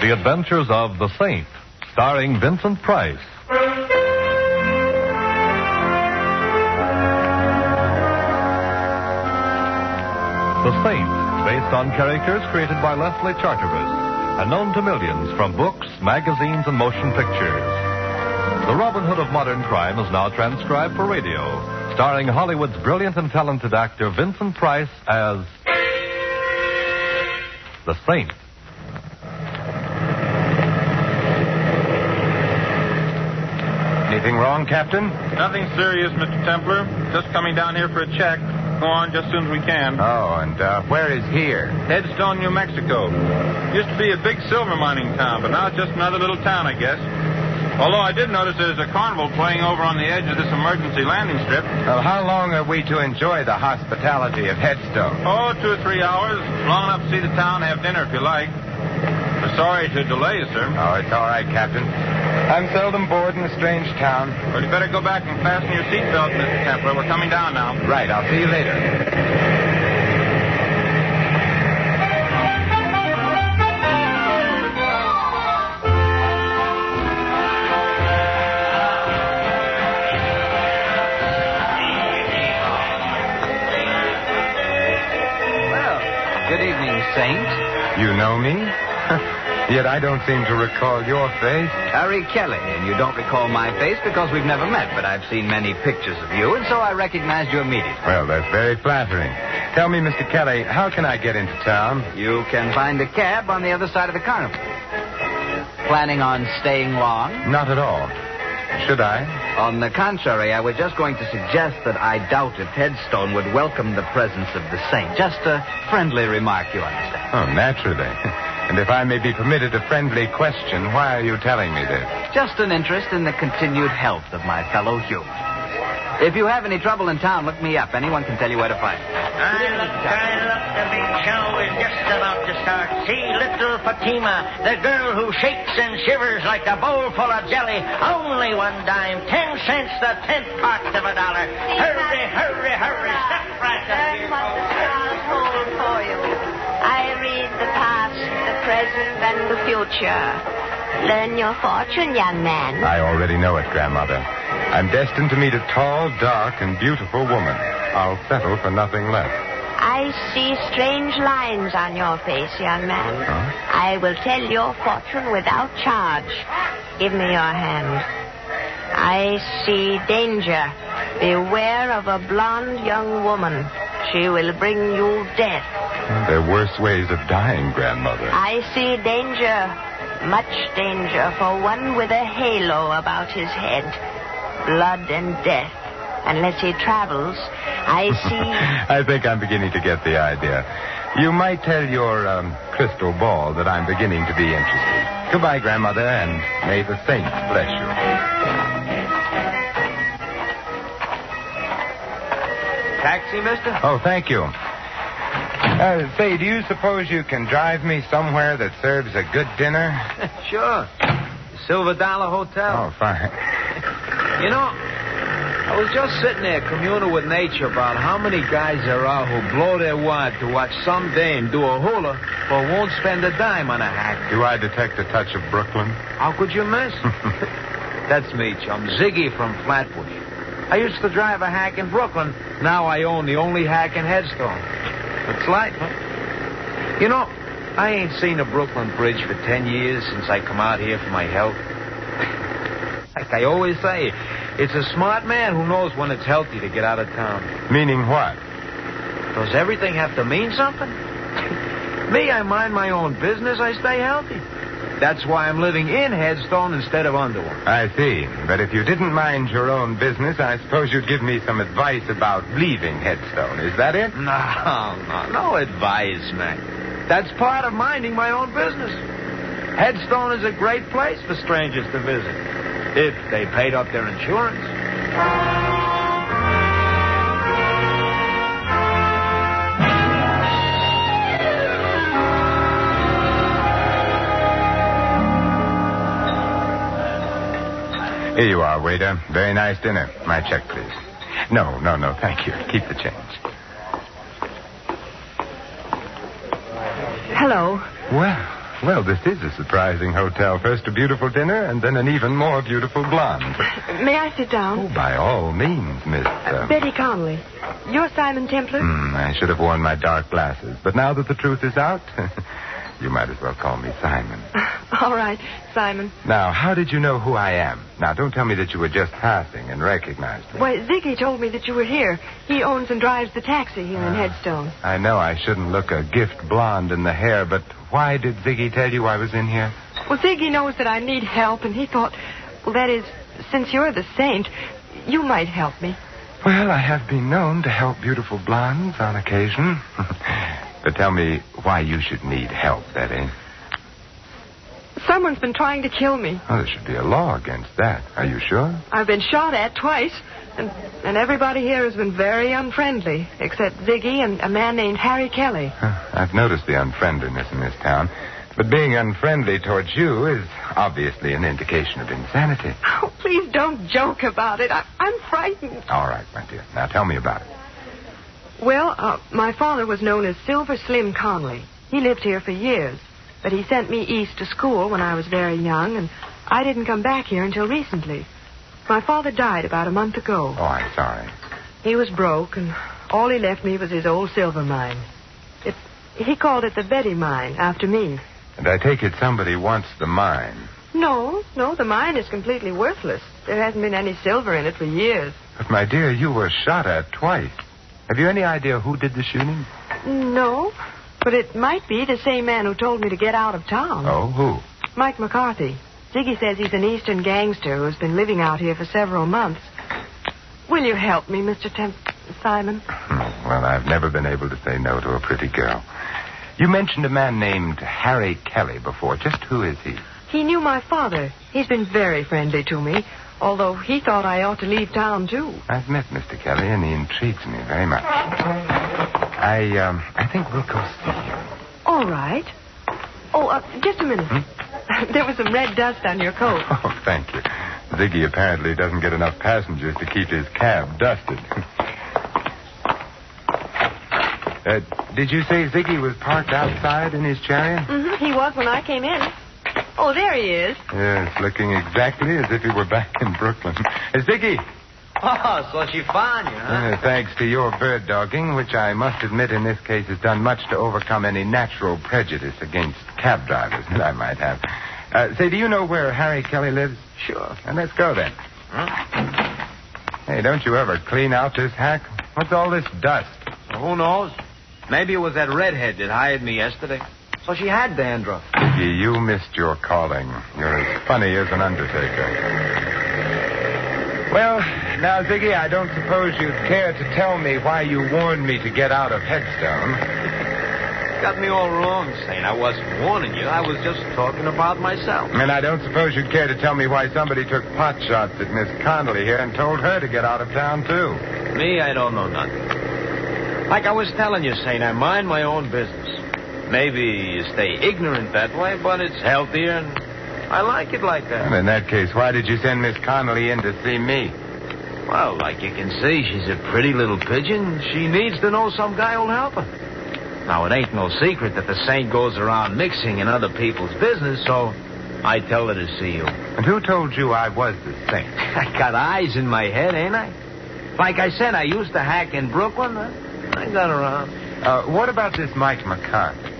The Adventures of the Saint, starring Vincent Price. The Saint, based on characters created by Leslie Charteris and known to millions from books, magazines, and motion pictures. The Robin Hood of modern crime is now transcribed for radio, starring Hollywood's brilliant and talented actor Vincent Price as the Saint. Anything wrong, Captain? Nothing serious, Mr. Templar. Just coming down here for a check. Go on just as soon as we can. Oh, and where is here? Headstone, New Mexico. Used to be a big silver mining town, but now it's just another little town, I guess. Although I did notice there's a carnival playing over on the edge of this emergency landing strip. Well, how long are we to enjoy the hospitality of Headstone? Oh, 2 or 3 hours. Long enough to see the town, have dinner if you like. We're sorry to delay you, sir. Oh, it's all right, Captain. I'm seldom bored in a strange town. Well, you better go back and fasten your seatbelt, Mr. Templar. We're coming down now. Right, I'll see you later. Well, good evening, Saint. You know me? Yet I don't seem to recall your face. Harry Kelly, and you don't recall my face because we've never met, but I've seen many pictures of you, and so I recognized you immediately. Well, that's very flattering. Tell me, Mr. Kelly, how can I get into town? You can find a cab on the other side of the carnival. Planning on staying long? Not at all. Should I? On the contrary, I was just going to suggest that I doubt if Headstone would welcome the presence of the saint. Just a friendly remark, you understand. Oh, naturally. And if I may be permitted a friendly question, why are you telling me this? Just an interest in the continued health of my fellow human. If you have any trouble in town, look me up. Anyone can tell you where to find me. Look, the big show is just about to start. See little Fatima, the girl who shakes and shivers like a bowl full of jelly. Only 1 dime, 10 cents, the 10th part of $1. Hurry, hurry, hurry. Step right up Learn here. what the stars hold for you. I read the past, the present, and the future. Learn your fortune, young man. I already know it, Grandmother. I'm destined to meet a tall, dark, and beautiful woman. I'll settle for nothing less. I see strange lines on your face, young man. Huh? I will tell your fortune without charge. Give me your hand. I see danger. Beware of a blonde young woman. She will bring you death. There are worse ways of dying, Grandmother. I see danger. Much danger for one with a halo about his head. Blood and death. Unless he travels, I see... I think I'm beginning to get the idea. You might tell your crystal ball that I'm beginning to be interested. Goodbye, Grandmother, and may the saints bless you. Taxi, mister? Oh, thank you. Say, do you suppose you can drive me somewhere that serves a good dinner? Sure. Silver Dollar Hotel. Oh, fine. You know, I was just sitting there communing with nature about how many guys there are who blow their wad to watch some dame do a hula but won't spend a dime on a hack. Do I detect a touch of Brooklyn? How could you miss? That's me, chum. Ziggy from Flatbush. I used to drive a hack in Brooklyn. Now I own the only hack in Headstone. It's light, huh? You know, I ain't seen a Brooklyn Bridge for 10 years since I come out here for my health. Like I always say, it's a smart man who knows when it's healthy to get out of town. Meaning what? Does everything have to mean something? Me, I mind my own business. I stay healthy. That's why I'm living in Headstone instead of under one. I see. But if you didn't mind your own business, I suppose you'd give me some advice about leaving Headstone. Is that it? No advice, man. That's part of minding my own business. Headstone is a great place for strangers to visit, if they paid up their insurance. Here you are, waiter. Very nice dinner. My check, please. No, thank you. Keep the change. Hello. Well, Well, this is a surprising hotel. First a beautiful dinner, and then an even more beautiful blonde. May I sit down? Oh, by all means, Miss... Betty Connelly. You're Simon Templar? I should have worn my dark glasses. But now that the truth is out, you might as well call me Simon. All right, Simon. Now, how did you know who I am? Now, don't tell me that you were just passing and recognized me. Well, Ziggy told me that you were here. He owns and drives the taxi here in Headstone. I know I shouldn't look a gift blonde in the hair, but why did Ziggy tell you I was in here? Well, Ziggy knows that I need help, and he thought, well, that is, since you're the saint, you might help me. Well, I have been known to help beautiful blondes on occasion. But tell me why you should need help, Betty. Someone's been trying to kill me. Oh, there should be a law against that. Are you sure? I've been shot at twice, and everybody here has been very unfriendly, except Ziggy and a man named Harry Kelly. I've noticed the unfriendliness in this town. But being unfriendly towards you is obviously an indication of insanity. Oh, please don't joke about it. I'm frightened. All right, my dear. Now tell me about it. Well, my father was known as Silver Slim Connelly. He lived here for years, but he sent me east to school when I was very young, and I didn't come back here until recently. My father died about a month ago. Oh, I'm sorry. He was broke, and all he left me was his old silver mine. He called it the Betty Mine, after me. And I take it somebody wants the mine. No, the mine is completely worthless. There hasn't been any silver in it for years. But, my dear, you were shot at twice. Have you any idea who did the shooting? No, but it might be the same man who told me to get out of town. Oh, who? Mike McCarthy. Ziggy says he's an eastern gangster who's been living out here for several months. Will you help me, Mr. Simon? Well, I've never been able to say no to a pretty girl. You mentioned a man named Harry Kelly before. Just who is he? He knew my father. He's been very friendly to me, although he thought I ought to leave town, too. I've met Mr. Kelly, and he intrigues me very much. I think we'll go see him. All right. Oh, just a minute. There was some red dust on your coat. Oh, thank you. Ziggy apparently doesn't get enough passengers to keep his cab dusted. Did you say Ziggy was parked outside in his chariot? Mm-hmm. He was when I came in. Oh, there he is. Yes, looking exactly as if he were back in Brooklyn. Ziggy! Oh, so she found you, huh? Thanks to your bird dogging, which I must admit in this case has done much to overcome any natural prejudice against cab drivers that I might have. Say, do you know where Harry Kelly lives? Sure. And let's go then. Huh? Hey, don't you ever clean out this hack? What's all this dust? Well, who knows? Maybe it was that redhead that hired me yesterday. So she had dandruff. Ziggy, you missed your calling. You're as funny as an undertaker. Well, now, Ziggy, I don't suppose you'd care to tell me why you warned me to get out of Headstone. Got me all wrong, Saint. I wasn't warning you. I was just talking about myself. And I don't suppose you'd care to tell me why somebody took pot shots at Miss Connelly here and told her to get out of town, too. Me, I don't know nothing. Like I was telling you, Saint, I mind my own business. Maybe you stay ignorant that way, but it's healthier, and I like it like that. Well, in that case, why did you send Miss Connelly in to see me? Well, like you can see, she's a pretty little pigeon. She needs to know some guy who'll help her. Now, it ain't no secret that the saint goes around mixing in other people's business, so I tell her to see you. And who told you I was the saint? I got eyes in my head, ain't I? Like I said, I used to hack in Brooklyn. I got around. What about this Mike McCarthy?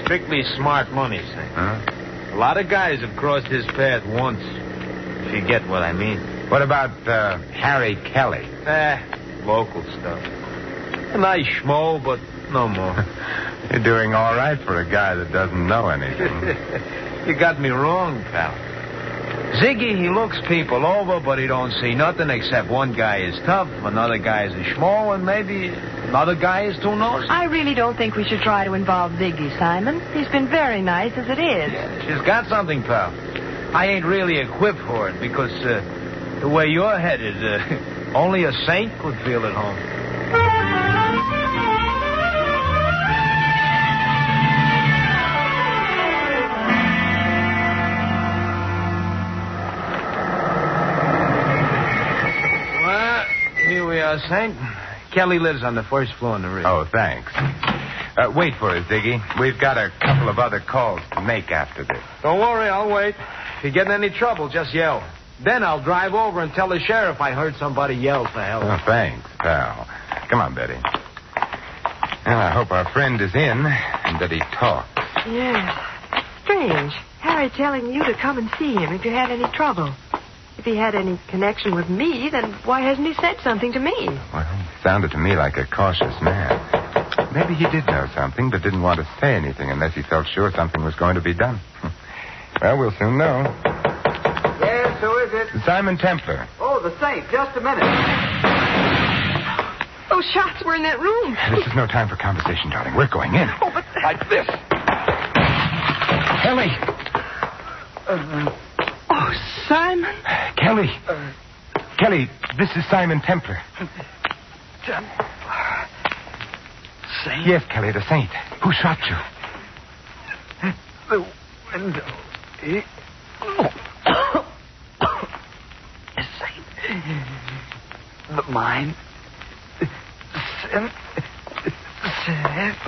Strictly smart money, Saint. Huh? A lot of guys have crossed his path once, if you get what I mean. What about Harry Kelly? Local stuff. A nice schmo, but no more. You're doing all right for a guy that doesn't know anything. You got me wrong, pal. Ziggy, he looks people over, but he don't see nothing except one guy is tough, another guy is a schmo, and maybe another guy is too nosy. I really don't think we should try to involve Ziggy, Simon. He's been very nice as it is. Yeah, she's got something, pal. I ain't really equipped for it because the way you're headed, only a saint could feel at home. Saint. Kelly lives on the first floor in the rig. Oh, thanks. Wait for us, Ziggy. We've got a couple couple of other calls to make after this. Don't worry, I'll wait. If you get in any trouble, just yell. Then I'll drive over and tell the sheriff I heard somebody yell for help. Oh, thanks, pal. Come on, Betty. Well, I hope our friend is in and that he talks. Yes. Strange. Harry telling you to come and see him if you had any trouble. If he had any connection with me, then why hasn't he said something to me? Well, he sounded to me like a cautious man. Maybe he did know something, but didn't want to say anything unless he felt sure something was going to be done. Well, we'll soon know. Yes, who is it? Simon Templar. Oh, the saint. Just a minute. Those shots were in that room. This is no time for conversation, darling. We're going in. Oh, but... Like this. Kelly. Oh, Simon. Kelly. Kelly, this is Simon Templar. Saint? Yes, Kelly, the saint. Who shot you? The window. Saint. The mine.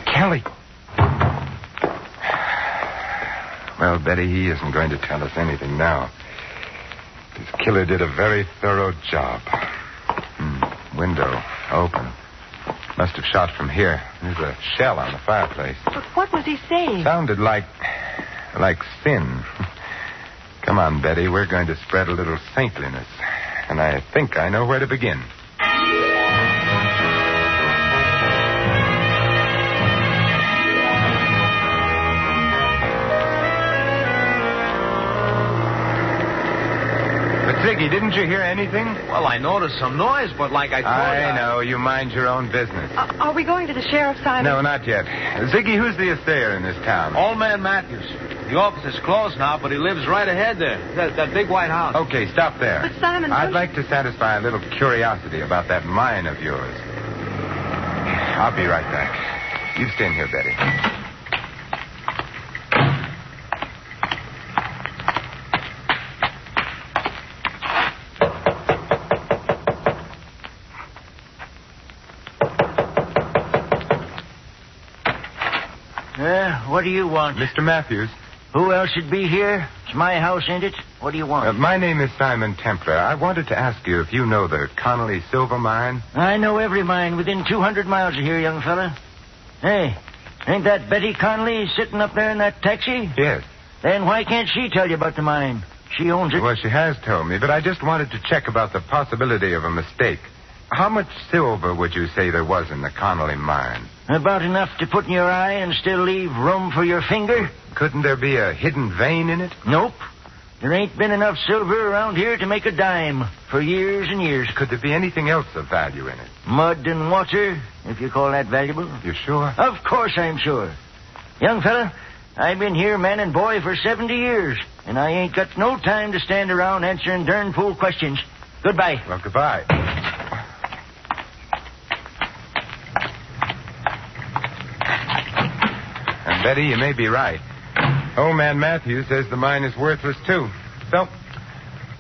Kelly. Well, Betty, he isn't going to tell us anything now. His killer did a very thorough job. Window open. Must have shot from here. There's a shell on the fireplace. But what was he saying? Sounded like sin. Come on, Betty. We're going to spread a little saintliness. And I think I know where to begin. Ziggy, didn't you hear anything? Well, I noticed some noise, but like I told you... I know. You mind your own business. Are we going to the sheriff's side? No, not yet. Ziggy, who's the assayer in this town? Old man Matthews. The office is closed now, but he lives right ahead there. That big white house. Okay, stop there. But Simon... I'd like to satisfy a little curiosity about that mine of yours. I'll be right back. You stay in here, Betty. What do you want? Mr. Matthews. Who else should be here? It's my house, ain't it? What do you want? My name is Simon Templar. I wanted to ask you if you know the Connelly silver mine. I know every mine within 200 miles of here, young fella. Hey, ain't that Betty Connelly sitting up there in that taxi? Yes. Then why can't she tell you about the mine? She owns it. Well, she has told me, but I just wanted to check about the possibility of a mistake. How much silver would you say there was in the Connelly mine? About enough to put in your eye and still leave room for your finger? Couldn't there be a hidden vein in it? Nope. There ain't been enough silver around here to make a dime for years and years. Could there be anything else of value in it? Mud and water, if you call that valuable. You sure? Of course I'm sure. Young fella, I've been here man and boy for 70 years, and I ain't got no time to stand around answering darn fool questions. Goodbye. Well, goodbye. And Betty, you may be right. Old man Matthews says the mine is worthless, too. So,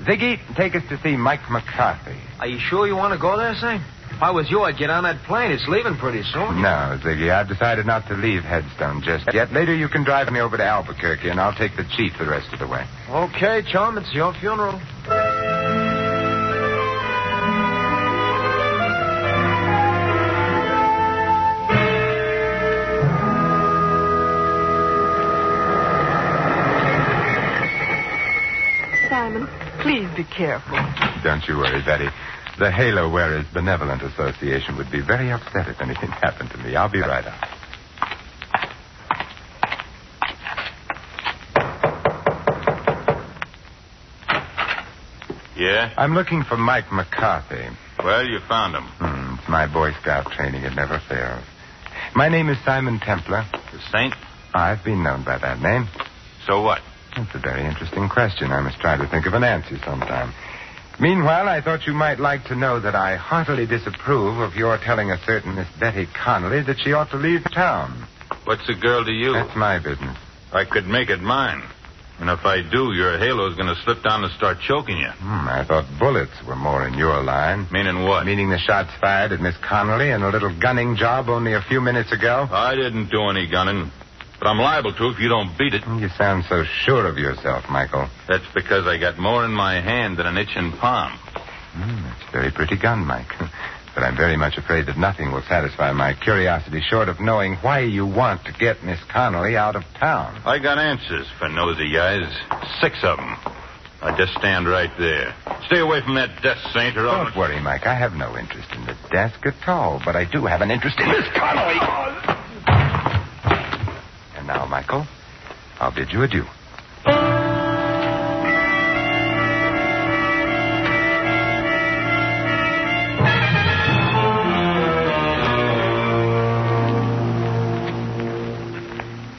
Ziggy, take us to see Mike McCarthy. Are you sure you want to go there, Saint? If I was you, I'd get on that plane. It's leaving pretty soon. No, Ziggy, I've decided not to leave Headstone just yet. Later you can drive me over to Albuquerque, and I'll take the chief the rest of the way. Okay, chum, it's your funeral. Simon, please be careful. Don't you worry, Betty. The Halo Wearers Benevolent Association would be very upset if anything happened to me. I'll be right out. Yeah? I'm looking for Mike McCarthy. Well, you found him. It's my Boy Scout training. It never fails. My name is Simon Templar. The Saint? I've been known by that name. So what? That's a very interesting question. I must try to think of an answer sometime. Meanwhile, I thought you might like to know that I heartily disapprove of your telling a certain Miss Betty Connelly that she ought to leave town. What's a girl to you? That's my business. I could make it mine. And if I do, your halo's going to slip down and start choking you. I thought bullets were more in your line. Meaning what? Meaning the shots fired at Miss Connelly and a little gunning job only a few minutes ago. I didn't do any gunning. But I'm liable to if you don't beat it. You sound so sure of yourself, Michael. That's because I got more in my hand than an itching palm. That's a very pretty gun, Mike. But I'm very much afraid that nothing will satisfy my curiosity short of knowing why you want to get Miss Connelly out of town. I got answers for nosy eyes. 6 of them. I just stand right there. Stay away from that desk, Saint, or I'll... Don't worry, Mike. I have no interest in the desk at all, but I do have an interest in Miss Connelly. And now, Michael, I'll bid you adieu.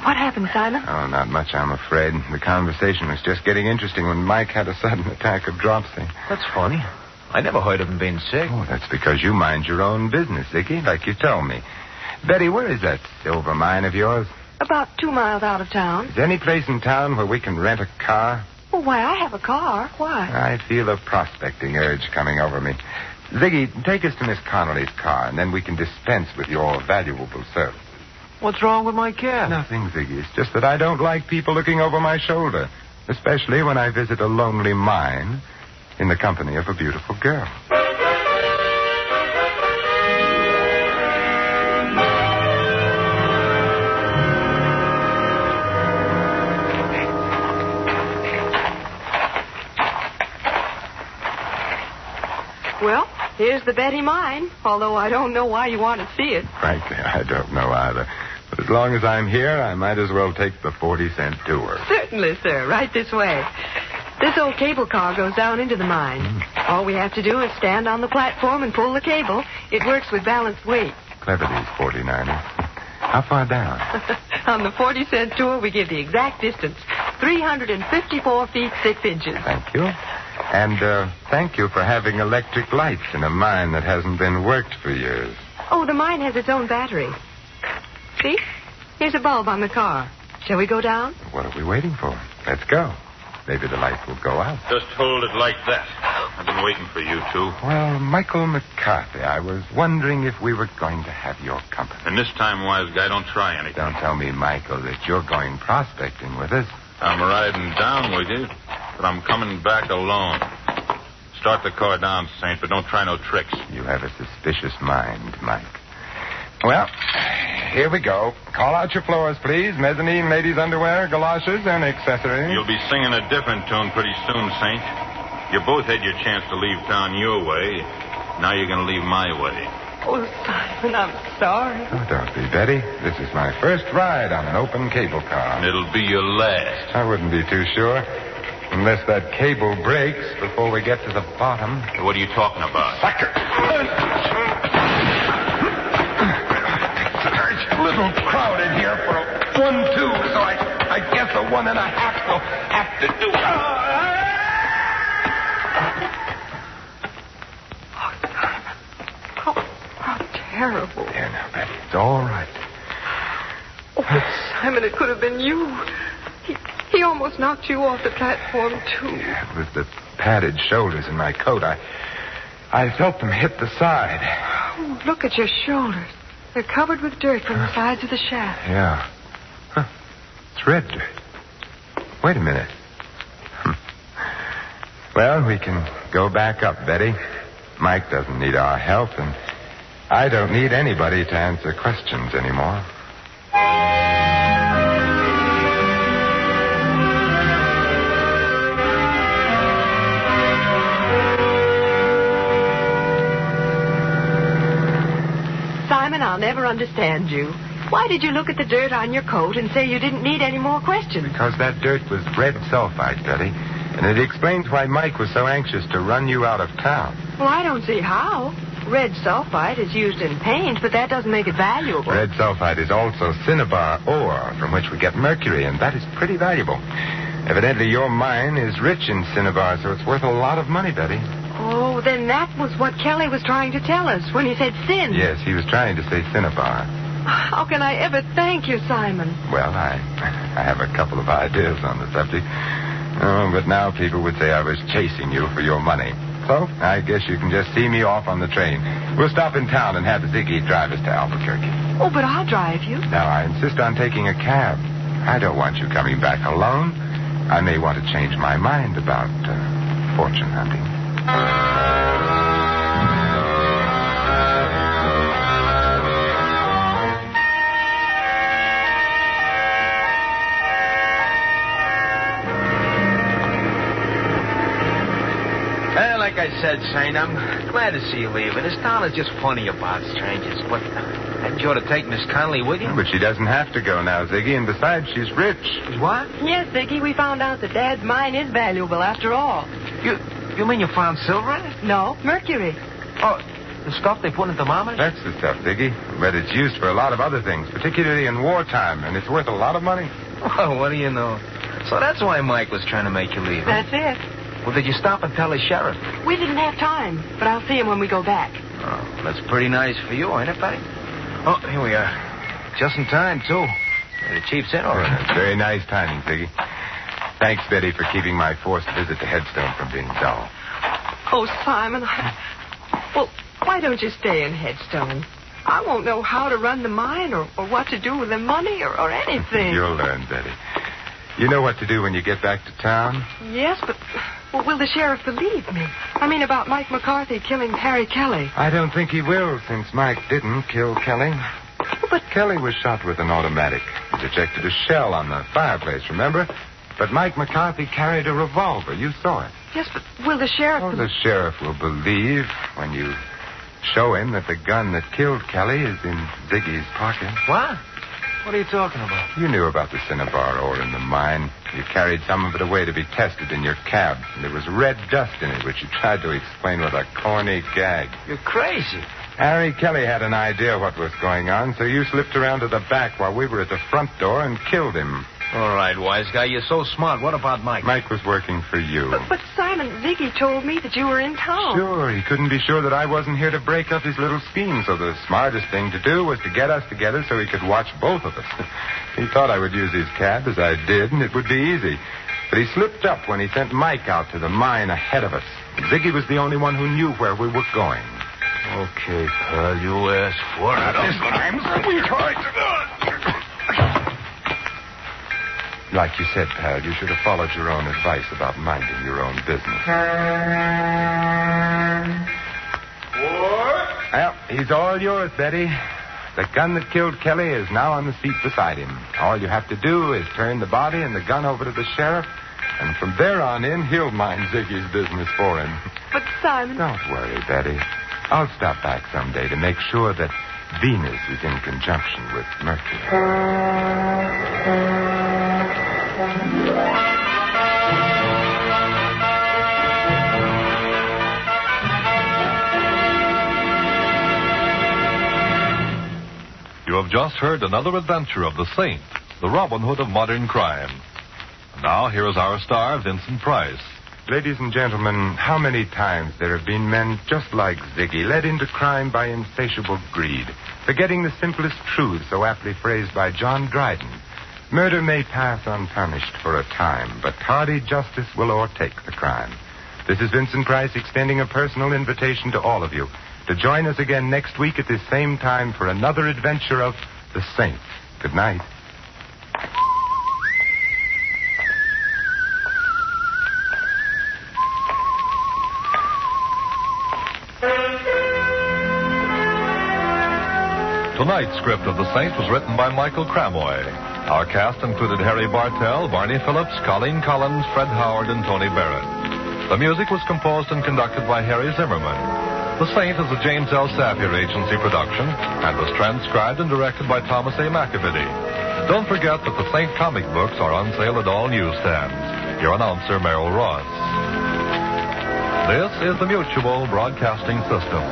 What happened, Simon? Oh, not much, I'm afraid. The conversation was just getting interesting when Mike had a sudden attack of dropsy. That's funny. I never heard of him being sick. Oh, that's because you mind your own business, Ziggy, like you told me. Betty, where is that silver mine of yours? About 2 miles out of town. Is there any place in town where we can rent a car? Well, why, I have a car. Why? I feel a prospecting urge coming over me. Ziggy, take us to Miss Connelly's car, and then we can dispense with your valuable service. What's wrong with my car? Nothing, Ziggy. It's just that I don't like people looking over my shoulder, especially when I visit a lonely mine in the company of a beautiful girl. Well, here's the Betty mine, although I don't know why you want to see it. Frankly, I don't know either. But as long as I'm here, I might as well take the 40-cent tour. Certainly, sir. Right this way. This old cable car goes down into the mine. All we have to do is stand on the platform and pull the cable. It works with balanced weight. Clever, these 49ers. How far down? On the 40-cent tour, we give the exact distance. 354 feet, 6 inches. Thank you. And thank you for having electric lights in a mine that hasn't been worked for years. Oh, the mine has its own battery. See? Here's a bulb on the car. Shall we go down? What are we waiting for? Let's go. Maybe the light will go out. Just hold it like that. I've been waiting for you two. Well, Michael McCarthy, I was wondering if we were going to have your company. And this time, wise guy, don't try anything. Don't tell me, Michael, that you're going prospecting with us. I'm riding down with you, but I'm coming back alone. Start the car down, Saint, but don't try no tricks. You have a suspicious mind, Mike. Well, here we go. Call out your floors, please. Mezzanine, ladies' underwear, galoshes, and accessories. You'll be singing a different tune pretty soon, Saint. You both had your chance to leave town your way. Now you're going to leave my way. Oh, Simon, I'm sorry. Oh, don't be, Betty. This is my first ride on an open cable car. And it'll be your last. I wouldn't be too sure. Unless that cable breaks before we get to the bottom. What are you talking about? Sucker! It's a little crowded here for a 1-2, so I guess a 1.5 will have to do. How terrible. There now, Betty. It's all right. Oh, but Simon, it could have been you. He almost knocked you off the platform, too. Yeah, it was the padded shoulders in my coat. I felt them hit the side. Oh, look at your shoulders. They're covered with dirt from the sides of the shaft. Yeah. Huh. It's red dirt. Wait a minute. Well, we can go back up, Betty. Mike doesn't need our help, and I don't need anybody to answer questions anymore. Simon, I'll never understand you. Why did you look at the dirt on your coat and say you didn't need any more questions? Because that dirt was red sulfide, Betty. And it explains why Mike was so anxious to run you out of town. Well, I don't see how. Red sulfide is used in paint, but that doesn't make it valuable. Red sulfide is also cinnabar ore, from which we get mercury, and that is pretty valuable. Evidently, your mine is rich in cinnabar, so it's worth a lot of money, Betty. Oh, then that was what Kelly was trying to tell us when he said sin. Yes, he was trying to say cinnabar. How can I ever thank you, Simon? Well, I have a couple of ideas on the subject. Oh, but now people would say I was chasing you for your money. So, I guess you can just see me off on the train. We'll stop in town and have Ziggy drive us to Albuquerque. Oh, but I'll drive you. Now, I insist on taking a cab. I don't want you coming back alone. I may want to change my mind about fortune hunting. Well, like I said, Saint, I'm glad to see you leaving. This town is just funny about strangers. But hadn't you ought to take Miss Connelly with you? But she doesn't have to go now, Ziggy, and besides, she's rich. She's what? Yes, Ziggy, we found out that Dad's mine is valuable after all. You mean you found silver in it? No, mercury. Oh, the stuff they put in thermometers? That's the stuff, Ziggy. But it's used for a lot of other things, particularly in wartime, and it's worth a lot of money. Oh, what do you know? So that's why Mike was trying to make you leave. Huh? That's it. Well, did you stop and tell the sheriff? We didn't have time, but I'll see him when we go back. Oh, that's pretty nice for you, ain't it, Betty? Oh, here we are. Just in time, too. The chief's in already. Very nice timing, Ziggy. Thanks, Betty, for keeping my forced visit to Headstone from being dull. Oh, Simon, well, why don't you stay in Headstone? I won't know how to run the mine or what to do with the money or anything. You'll learn, Betty. You know what to do when you get back to town? Yes, but will the sheriff believe me? I mean, about Mike McCarthy killing Harry Kelly. I don't think he will, since Mike didn't kill Kelly. But Kelly was shot with an automatic. It ejected a shell on the fireplace, remember? But Mike McCarthy carried a revolver. You saw it. Yes, but will the sheriff... Oh, the sheriff will believe when you show him that the gun that killed Kelly is in Ziggy's pocket. What? What are you talking about? You knew about the cinnabar ore in the mine. You carried some of it away to be tested in your cab. And there was red dust in it, which you tried to explain with a corny gag. You're crazy. Harry Kelly had an idea what was going on, so you slipped around to the back while we were at the front door and killed him. All right, wise guy, you're so smart. What about Mike? Mike was working for you. But Simon, Ziggy told me that you were in town. Sure, he couldn't be sure that I wasn't here to break up his little scheme, so the smartest thing to do was to get us together so he could watch both of us. He thought I would use his cab, as I did, and it would be easy. But he slipped up when he sent Mike out to the mine ahead of us. Ziggy was the only one who knew where we were going. Okay, pal, you asked for it. This time, we tried to... Like you said, pal, you should have followed your own advice about minding your own business. What? Well, he's all yours, Betty. The gun that killed Kelly is now on the seat beside him. All you have to do is turn the body and the gun over to the sheriff, and from there on in, he'll mind Ziggy's business for him. But, Simon... Don't worry, Betty. I'll stop back someday to make sure that Venus is in conjunction with Mercury. You have just heard another adventure of the Saint, the Robin Hood of modern crime. Now, here is our star, Vincent Price. Ladies and gentlemen, how many times there have been men just like Ziggy, led into crime by insatiable greed, forgetting the simplest truth so aptly phrased by John Dryden. Murder may pass unpunished for a time, but tardy justice will o'ertake the crime. This is Vincent Price extending a personal invitation to all of you to join us again next week at this same time for another adventure of the Saint. Good night. Tonight's script of The Saint was written by Michael Cramoy. Our cast included Harry Bartell, Barney Phillips, Colleen Collins, Fred Howard, and Tony Barrett. The music was composed and conducted by Harry Zimmerman. The Saint is a James L. Sapir Agency production and was transcribed and directed by Thomas A. McAvity. Don't forget that the Saint comic books are on sale at all newsstands. Your announcer, Merrill Ross. This is the Mutual Broadcasting System.